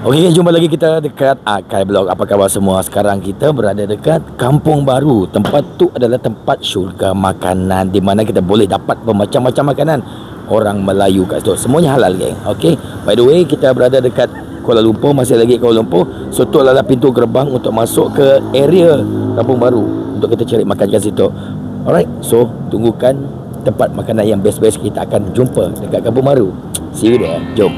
Okey, jumpa lagi kita dekat Akai Blog. Apa khabar semua? Sekarang kita berada dekat Kampung Baru. Tempat tu adalah tempat syurga makanan, di mana kita boleh dapat bermacam-macam makanan orang Melayu kat situ. Semuanya halal, geng. Okey. By the way, kita berada dekat Kuala Lumpur, masih lagi Kuala Lumpur. So tu adalah pintu gerbang untuk masuk ke area Kampung Baru untuk kita cari makan kat situ. Alright. So, tunggukan tempat makanan yang best-best kita akan jumpa dekat Kampung Baru. See you there. Jom.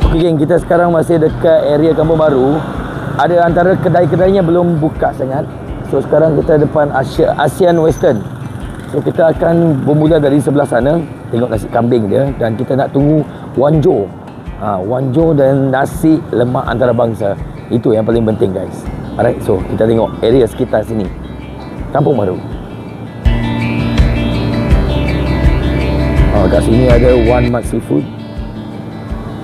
Okey, geng, kita sekarang masih dekat area Kampung Baru. Ada antara kedai-kedainya belum buka sangat. So sekarang kita depan Asian Western. So kita akan bermula dari sebelah sana, tengok nasi kambing dia, dan kita nak tunggu wanjo. Wanjo dan nasi lemak antarabangsa. Itu yang paling penting, guys. Alright, so kita tengok area sekitar sini. Kampung Baru. Kat sini ada One Mat Seafood.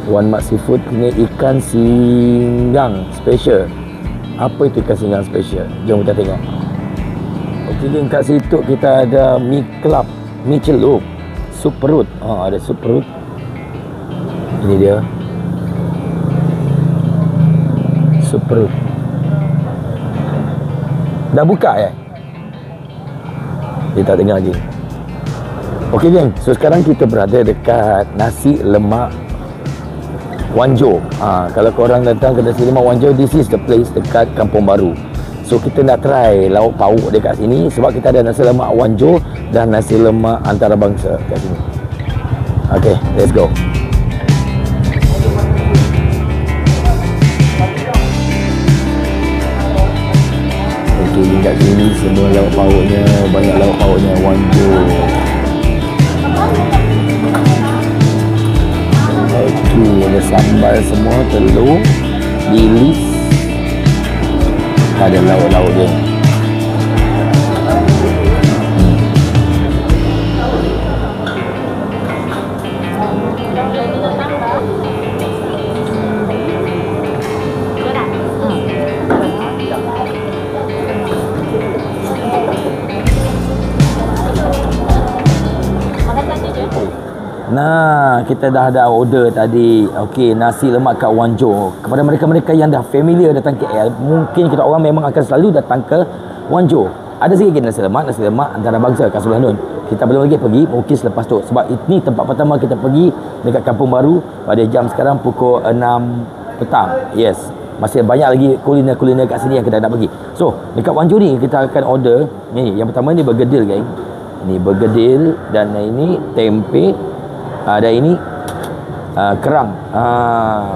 One Mat Seafood punya ikan singgang special. Apa itu ikan singgang special? Jom kita tengok. Okey, geng, kat situ kita ada mi club, mi celup, sup perut. Ada sup perut. Ini dia. Sup perut. Dah buka ya? Kita dengar lagi. Okey, geng. So sekarang kita berada dekat nasi lemak Wanjo. Kalau korang datang ke nasi lemak Wanjo, this is the place dekat Kampung Baru. So kita nak try lauk pauk dekat sini sebab kita ada nasi lemak Wanjo dan nasi lemak antarabangsa kat sini. Okay, let's go. Okay, kat sini semua lauk pauknya, banyak lauk pauknya Wanjo. Ada sambal semua, telur, bilis, ada lauk-lauk dia. Nah, kita dah ada order tadi. Okey, nasi lemak kat Wanjo. Kepada mereka-mereka yang dah familiar datang KL, mungkin kita orang memang akan selalu datang ke Wanjo. Ada sikit nasi lemak antarabangsa kat sebelah nun. Kita belum lagi pergi, mungkin selepas tu. Sebab ini tempat pertama kita pergi dekat Kampung Baru pada jam sekarang pukul 6 petang. Yes. Masih banyak lagi kuliner-kuliner kat sini yang kita nak pergi. So, dekat Wanjo ni kita akan order. Ni, yang pertama ni bergedil, geng. Ni bergedil dan ini tempe. Ada ini kerang,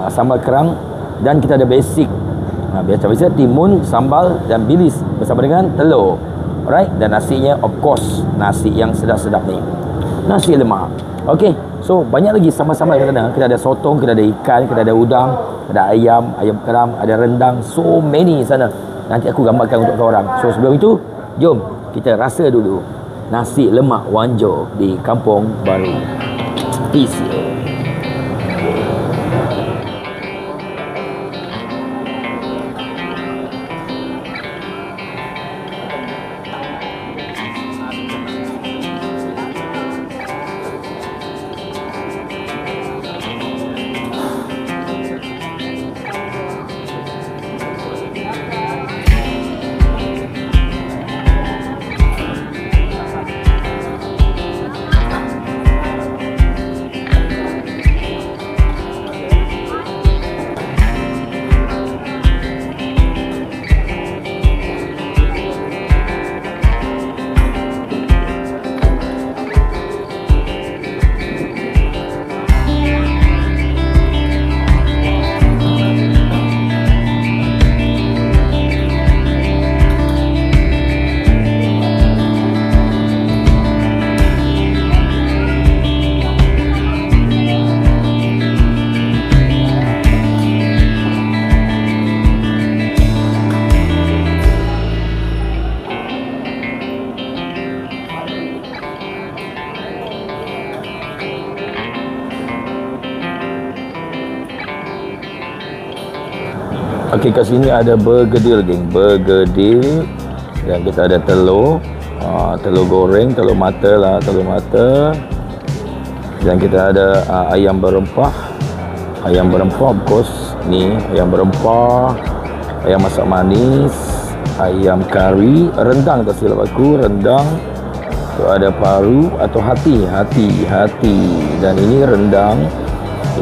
sambal kerang, dan kita ada basic. Biasa-biasa timun, sambal dan bilis bersama dengan telur. Alright, dan nasinya of course nasi yang sedap-sedap ni. Nasi lemak. Okey, so banyak lagi sama-sama yang sana. Kita ada sotong, kita ada ikan, kita ada udang, ada ayam keram, ada rendang, so many sana. Nanti aku gambarkan untuk korang. So sebelum itu, jom kita rasa dulu nasi lemak Wanjo di Kampung Baru. Peace. Okey, kat sini ada bergedil geng, bergedil. Dan kita ada telur, telur goreng, telur mata lah, telur mata. Dan kita ada ayam berempah. Ayam berempah, of course. Ni ayam berempah, ayam masak manis, ayam kari, rendang tak silap aku, rendang. Tu ada paru atau hati. Dan ini rendang.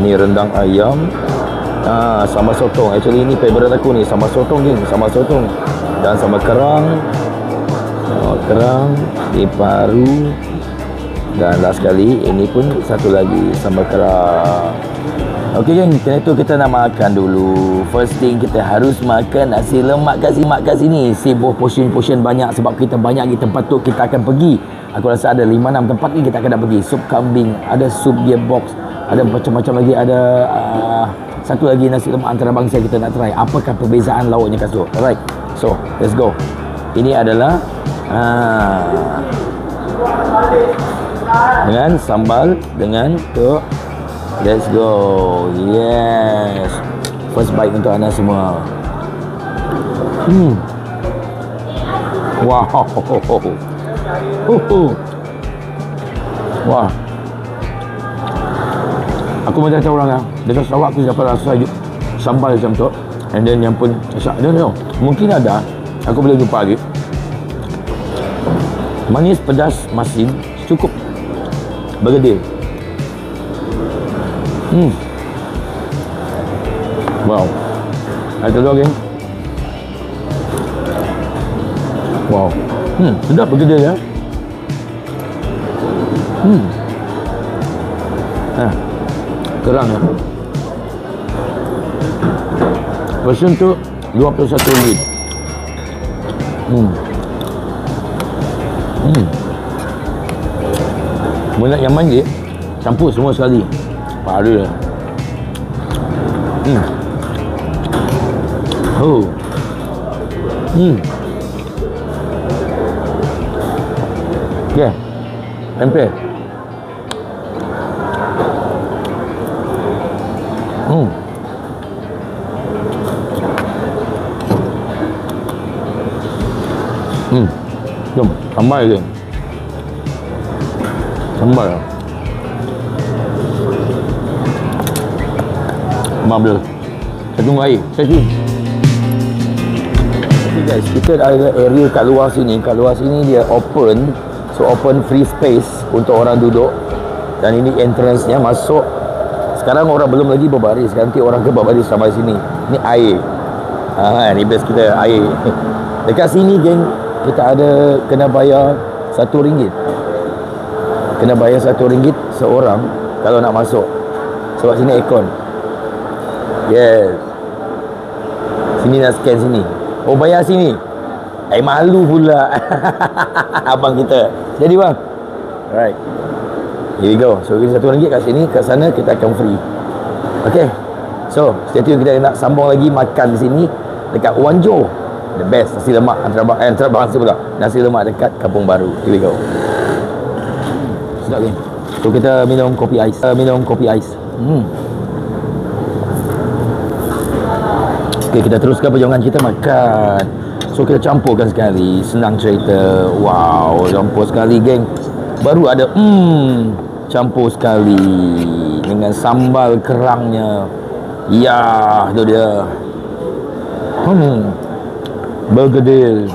Ini rendang ayam. Sambal sotong. Actually ini favorite aku ni, sambal sotong geng, sambal sotong. Dan sambal kerang. Kerang, ini paru. Dan last sekali ini pun satu lagi sambal kerang. Okey geng, kita nak makan dulu. First thing kita harus makan nasi lemak kat sini. Sibuk portion banyak sebab kita banyak di tempat tu kita akan pergi. Aku rasa ada 5-6 tempat ni kita akan nak pergi. Sup kambing, ada sup gearbox, ada macam-macam lagi, ada satu lagi nasi lemak antarabangsa kita nak try. Apakah perbezaan lauknya kat situ? Alright. So, let's go. Ini adalah dengan sambal, dengan tu. Let's go. Yes. First bite untuk anda semua. Wow. Wah. Aku macam orang lah. Dekat Sarawak aku dapat rasa sambal macam tu. And then yang pun no. Mungkin ada. Aku boleh jumpa lagi. Manis, pedas, masin. Cukup. Bergedil. Wow. Ada telur lagi. Wow. Sedap bergedil ya. Kerang ya. Version tu RM21. Banyak yang main dia campur semua sekali. Paru lah. Okay. Tempeh. Jom, sambal je. Sambal lah. Marble. Saya tunggu air. Saya tunggu. Okay guys, kita ada area kat luar sini. Kat luar sini dia open. So open free space untuk orang duduk. Dan ini entrance-nya masuk. Sekarang orang belum lagi berbaris. Nanti orang ke berbaris sampai sini. Ni air. Ni base kita air. Dekat sini geng, kita ada kena bayar RM1. Kena bayar RM1 seorang kalau nak masuk. Sebab sini aircon. Yes. Sini nak scan sini. Oh, bayar sini. Malu pula. Abang kita. Jadi bang. Alright. Here we go. So kita RM1 kat sini, kat sana kita akan free. Okay. So, stay tune, kita nak sambung lagi makan di sini dekat Wanjo. The best nasi lemak antarabangsa pula. Nasi lemak dekat Kampung Baru. Here we go. Sedap ni. So kita minum kopi ais. Okay, kita teruskan perjuangan kita makan. So kita campurkan sekali. Senang cerita. Wow, campur sekali geng. Baru ada campur sekali dengan sambal kerangnya. Ya, itu dia. Bergedil.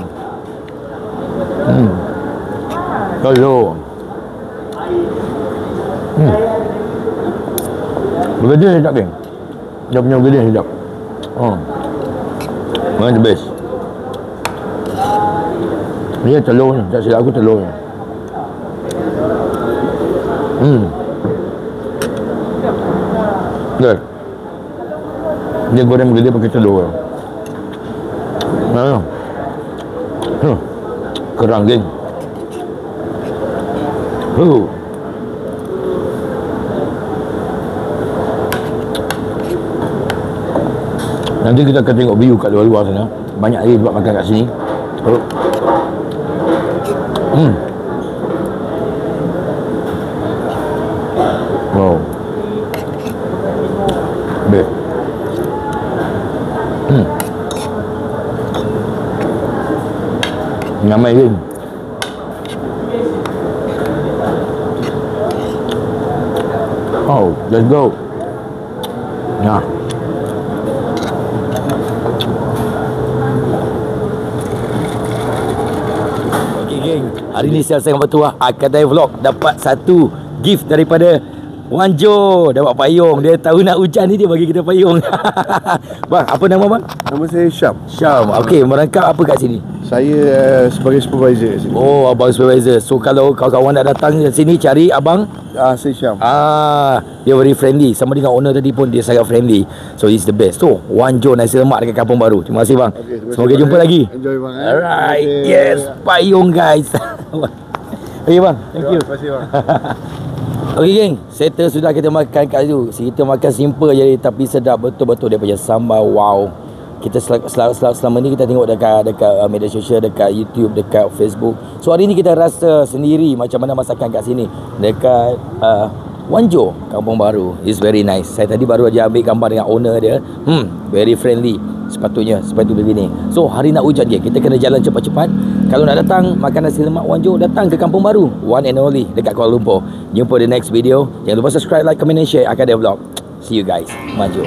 Telur. Bergedil sedap geng. Dia punya bergedil sedap. Memang the best. Dia telur ni. Tak silap aku telur ni. Good. Dia goreng bergedil pakai telur. Kerang geng. Nanti kita akan tengok view kat luar-luar sana. Banyak lagi buat makan kat sini. Wow. Best. Nyamai geng. Oh, let's go. Nah. Okay geng, hari ni saya sangat bertuah Kedai Vlog dapat satu gift daripada Wan Jo. Dapat payung. Dia tahu nak hujan ni dia bagi kita payung. Bang, apa nama bang? Nama saya Syam. Syam. Okey, merangkap apa kat sini? Saya sebagai supervisor kat sini. Oh, abang supervisor. So kalau kawan-kawan nak datang ke sini cari abang, Saya Syam. dia very friendly. Sama dengan owner tadi pun dia sangat friendly. So he's the best. So Wan Jo nasi lemak dekat Kampung Baru. Terima kasih bang. Okay, Semoga jumpa lagi. Enjoy bang. Alright. Okay. Yes, payung guys. Okay bang, thank you. Terima kasih bang. Okay geng, settle sudah kita makan kat situ. Kita makan simple je tapi sedap betul-betul. Dia punya sambal wow. Kita selama ni kita tengok dekat media sosial, dekat YouTube, dekat Facebook. So hari ni kita rasa sendiri macam mana masakan kat sini dekat Wan Jo, Kampung Baru. It's very nice. Saya tadi baru aja ambil gambar dengan owner dia. Very friendly. Sepatutnya seperti begini. So hari nak hujan je, kita kena jalan cepat-cepat. Kalau nak datang makan nasi lemak Wan Jo, datang ke Kampung Baru, one and only dekat Kuala Lumpur. Jumpa the next video. Jangan lupa subscribe, like, comment and share Kedai Vlog. See you guys. Maju.